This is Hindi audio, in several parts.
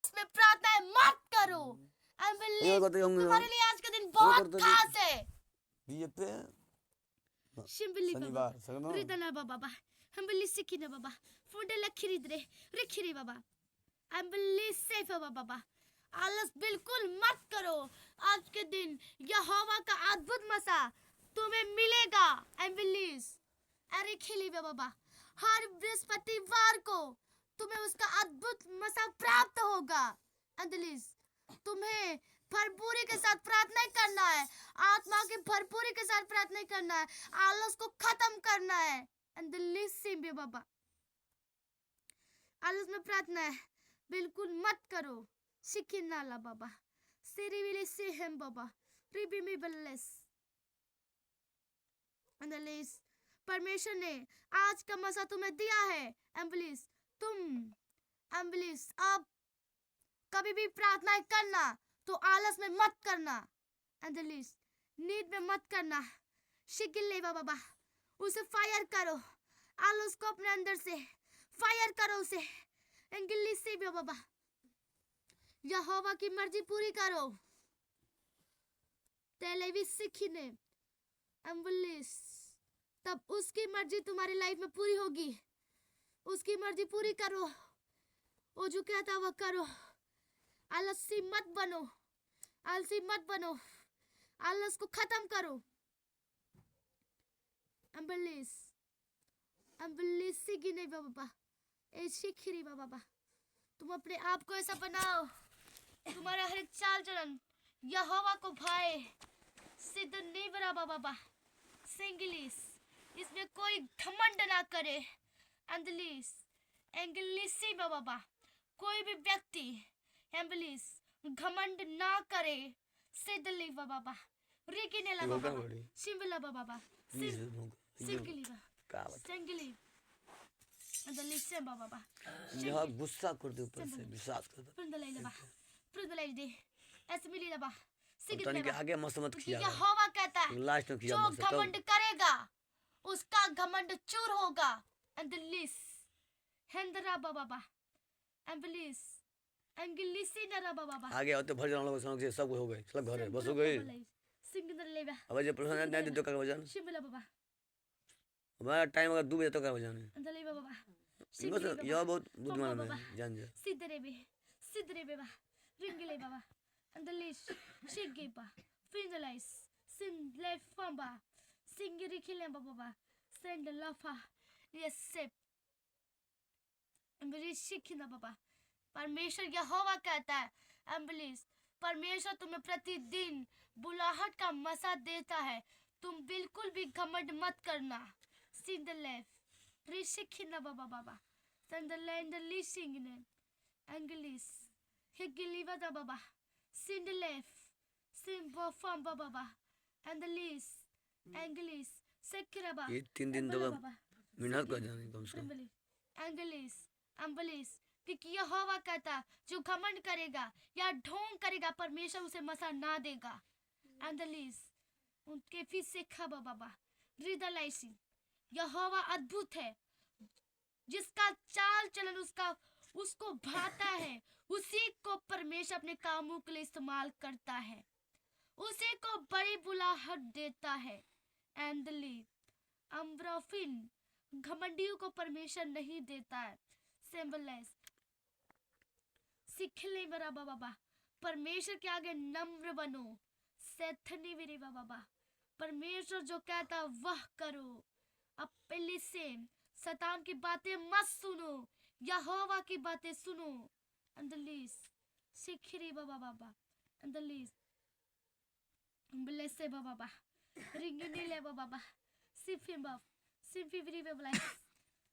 इसमें प्रार्थना है मत करो। तुम्हारे लिए आज का दिन बहुत खास है। शिंबली बाबा रिदना बाबा हम्बली सिकिना बाबा फुंडे लखिरिद्रे रिखिरी बाबा हम्बली सेफ बाबा। आलस बिल्कुल मत करो। आज के दिन यहोवा का अद्भुत मसा तुम्हें मिलेगा। एम्बिलीज अरे खिली बाबा हर बृहस्पतिवार को तुम्हें उसका अद्भुत मसा प्राप्त होगा। एंडलीज तुम्हें भरपूरी के साथ प्रार्थना करना है। आत्मा की भरपूरी के साथ प्रार्थना करना है। आलस को खत्म करना है। एंडलीज सिंबे बाबा आलस में प्रार्थना है बिल्कुल मत करो। शिकिनाला बाबा सिरिविले से हम बाबा रिबी में बल्लेस एंडलीज परमेश्वर ने आज का मसा तुम्हें दिया है। एम्बुलिस तुम एम्बुलिस अब कभी भी प्रार्थना करना तो आलस में मत करना। एंबुलिस नींद में मत करना। शिकिले बाबा उसे फायर करो। आलस को अपने अंदर से फायर करो उसे। एंगलिस से बाबा यहोवा की मर्जी पूरी करो। तेलेवी सिखिने एम्बुलिस तब उसकी मर्जी तुम्हारी लाइफ में पूरी होगी। उसकी मर्जी पूरी करो। वो जो कहता वह करो। आलसी मत बनो। आलसी मत बनो। आलस को खत्म करो। एम्बुलिस एम्बुलिस सिगिने बाबा ए शिखरी बाबा तुम अपने आप को ऐसा बनाओ तुम्हारा हर एक चाल चलन यहोवा को भाए। सिद्ध नहीं बना बाबा सिंगलिस इसमें कोई घमंड ना करे। एंगलिस एंगलिसी बाबा कोई भी व्यक्ति एंगलिस घमंड ना करे। सिद्धली बाबा रिकिनेला बाबा शिवला बाबा सिंगली सिंगली एंगलिस बाबा यह गुस्सा कर दे ऊपर से विश्वास कर दे प्रुदलाई दे ऐसे मिली बाबा तनिक आगे मत किया। यहोवा कहता है लास्ट में किया जो घमंड करेगा उसका घमंड चूर होगा। एंगलिस हेंदरा बाबा एंगलिस एंगलिसी नरा बाबा आगे आते भर जान लोग से सब हो गए सब घर है बस हो गई। सिंगनर लेवा अब जे प्रश्न नहीं दे तो का वजन शिवला बाबा हमारा टाइम अगर 2 बजे तक का वजन है। अंदले बाबा बस यह बहुत बुद्धिमान है जान जा सिद्धरे बाबा रिंगले बाबा अंदलिश शिगेबा फिंदलाइस सिंदले फंबा सिंगरी खिले बाबा सेंड लफा येसेप एम्बुलिस शिखिना बाबा परमेश्वर यहोवा कहता है एम्बुलिस परमेश्वर तुम्हें प्रतिदिन बुलाहट का मसा देता है। तुम बिल्कुल भी घमंड मत करना। सिंदलेफ रिशिखिना बाबा संदलैंड लिसिंगने एंगलिस हिगिलीवा बाबा सिंदलेफ सिंबो फम बाबा एंगलिस एंगलिस सेकिराबा ये 3 दिन तो मिनट का जाने कम से कम एंगलिस एम्बुलिस क्योंकि यहोवा कहता जो घमंड करेगा या ढोंग करेगा परमेश्वर उसे मसा ना देगा। एंगलिस उनके फिर से खबा बाबा रिदलाइसिंग यहोवा अद्भुत है। जिसका चाल चलन उसको भाता है उसी को परमेश्वर अपने कामों के लिए इस्तेमाल करता है। उसी को बड़ी बुलाहट देता है। एंडली अम्ब्रोफिन घमंडियों को परमेश्वर नहीं देता है। सिंबलाइज सिखले मेरा बाबा परमेश्वर के आगे नम्र बनो। सेथनी मेरे बाबा परमेश्वर जो कहता वह करो। अपने से शैतान की बातें मत सुनो यहोवा की बातें सुनो। अंदलीस सिखरी बाबा अंदलीस ब्लेसे बाबा रिंगिनी ले बाबा सिफिम बाब सिफी विरी बाबा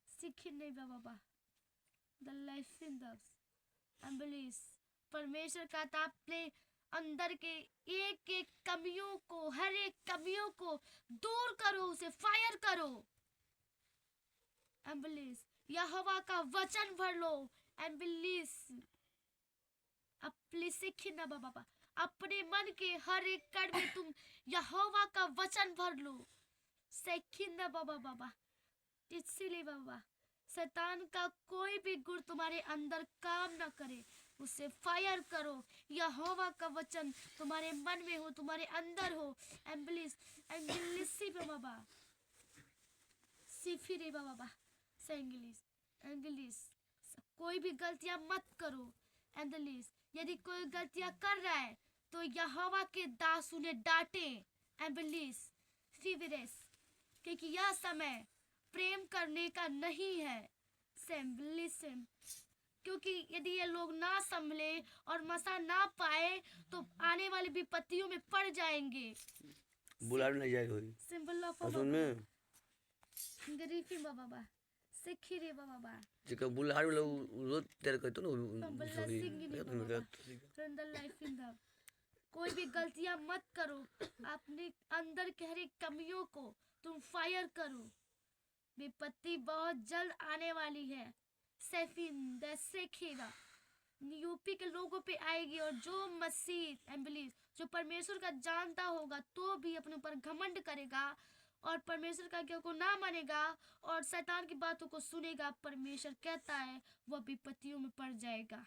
सिखने बाबा द लाइफ इन द अंबलिस परमेश्वर का अपने अंदर के एक एक कमियों को हर एक कमियों को दूर करो उसे फायर करो। एम्बुलिस यहोवा का वचन भर लो। एम्बुलिस अपने सिखना बाबा अपने मन के हर एक कण में तुम यहोवा का वचन भर लो। सिखना बाबा इसलिए बाबा शैतान का कोई भी गुण तुम्हारे अंदर काम ना करे। उसे फायर करो। यहोवा का वचन तुम्हारे मन में हो, तुम्हारे अंदर हो। एम्बलिस एंगलिसी बाबा सिफिरे बाबा सेंगलिस एंगलिस। कोई भी गलतियां मत करो। एंगलिस यदि कोई गलतियां कर रहा है तो यहोवा के दास उन्हें डांटे। एम्बलिस फिविरेस, क्योंकि यह समय प्रेम करने का नहीं है। सेम्बलिसम, क्योंकि यदि ये लोग ना संभले और मसा ना पाए तो आने वाली विपत्तियों में पड़ जाएंगे। बुलाड़ नहीं जाए कोई सिंबल ऑफ सुन में गरीफी बाबा सिखिरे बाबा जिका बुलाड़ लोग रोज तेरे कहते ना संबल्ला सिंगिनी बाबा रंदल लाइफ इन द। कोई भी गलतियां मत करो। अपने अंदर के हर एक कमियों को तुम फायर करो। विपत्ति बहुत जल्द आने वाली है। सैफिन द सेखेवा यूपी के लोगों पे आएगी, और जो मसीह एम्बलिस जो परमेश्वर का जानता होगा तो भी अपने ऊपर घमंड करेगा और परमेश्वर का आज्ञा को ना मानेगा और शैतान की बातों को सुनेगा, परमेश्वर कहता है वह विपत्तियों में पड़ जाएगा।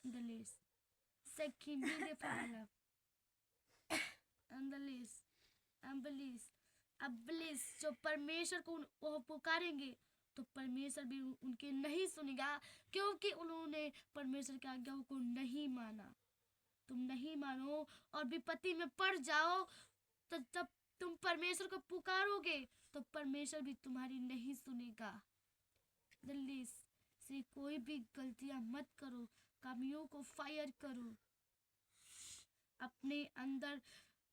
एम्बलिस सेखिमिले फाला एम्बलिस एम्बलिस अब्लिस जो परमेश्वर को वो पुकारेंगे तो परमेश्वर भी उनके नहीं सुनेगा, क्योंकि उन्होंने परमेश्वर की आज्ञाओं को नहीं माना। तुम नहीं मानो और विपत्ति में पड़ जाओ तो जब तुम परमेश्वर को पुकारोगे तो परमेश्वर भी तुम्हारी नहीं सुनेगा। दिल्ली से कोई भी गलतियां मत करो, कमियों को फायर करो। अपने अंदर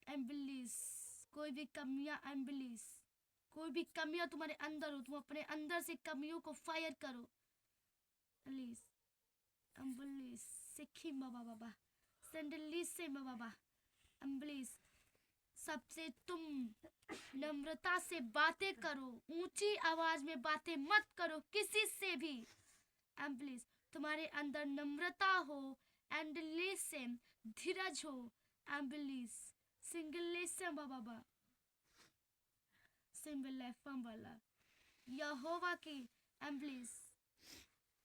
एम्बलिस कोई भी कमियां एम्बलिस कोई भी कमियां तुम्हारे अंदर हो, तुम अपने अंदर से कमियों को फायर करो। एम्बलिस एम्बलिस सिखी बाबा सेंडलिस से बाबा एम्बलिस सबसे तुम नम्रता से बातें करो, ऊंची आवाज में बातें मत करो किसी से भी। एम्बलिस तुम्हारे अंदर नम्रता हो, एंडलिसम धीरज हो। एम्बलिस सिंगलिसम बाबा सिंबलेफम वाला यहोवा की एम्बलिस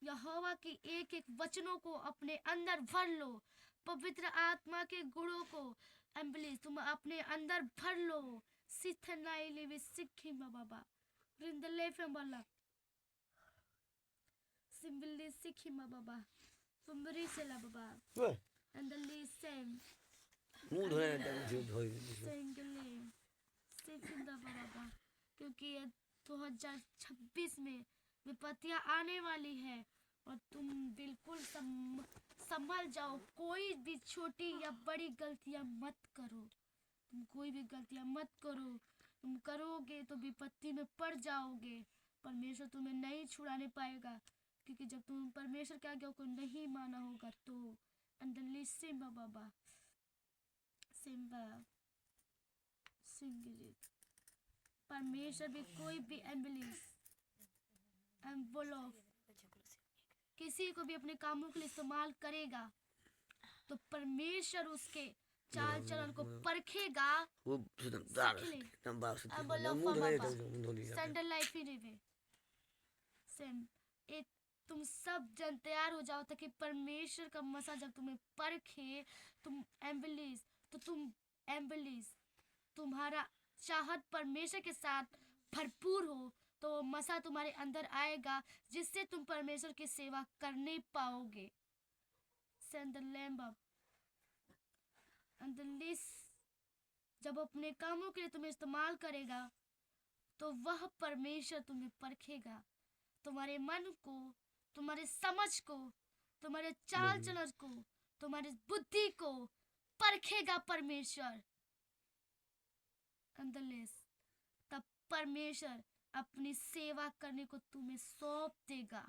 यहोवा की एक एक वचनों को अपने अंदर भर लो। पवित्र आत्मा के गुणों को एम्बलिस तुम अपने अंदर भर लो। सिथनाई लेवी सिखी बाबा रिंदलेफम वाला सिंबली सिखी बाबा सुंबरी से ला बाबा एंडली सेम मुंह धोए सिंगले सिखिंदा बाबा, क्योंकि ये 2026 में विपत्तियां आने वाली है और तुम बिल्कुल संभल जाओ। कोई भी छोटी या बड़ी गलतियां मत करो। तुम कोई भी गलतियां मत करो। तुम करोगे तो विपत्ति में पड़ जाओगे। परमेश्वर तुम्हें नहीं छुड़ाने पाएगा, क्योंकि जब तुम परमेश्वर के आज्ञा को नहीं माना होगा तो अंदरली सिम्बा बाबा सिम्बा सिंगली परमेश्वर भी कोई भी एम्बुलेंस एम्बुलोफ किसी को भी अपने कामों के लिए इस्तेमाल करेगा तो परमेश्वर उसके चाल चलन को परखेगा। वो सैंडल लाइफ ही रिवे सेम एक तुम सब जन तैयार हो जाओ ताकि परमेश्वर का मसा जब तुम्हें परखे तुम एम्बुलेंस तो तुम एम्बुलेंस तुम्हारा चाहत परमेश्वर के साथ भरपूर हो तो मसा तुम्हारे अंदर आएगा जिससे तुम परमेश्वर की सेवा करने पाओगे। जब अपने कामों के लिए तुम्हें इस्तेमाल करेगा तो वह परमेश्वर तुम्हें परखेगा। तुम्हारे मन को, तुम्हारे समझ को, तुम्हारे चाल चलन को, तुम्हारी बुद्धि को परखेगा परमेश्वर। तब परमेश्वर अपनी सेवा करने को तुम्हें सौंप देगा।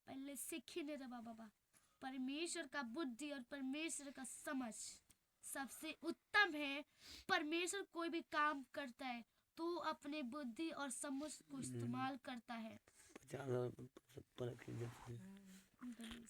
पहले सीखी ने रहा बाबा परमेश्वर का बुद्धि और परमेश्वर का समझ सबसे उत्तम है। परमेश्वर कोई भी काम करता है तो अपने बुद्धि और समझ को इस्तेमाल करता है।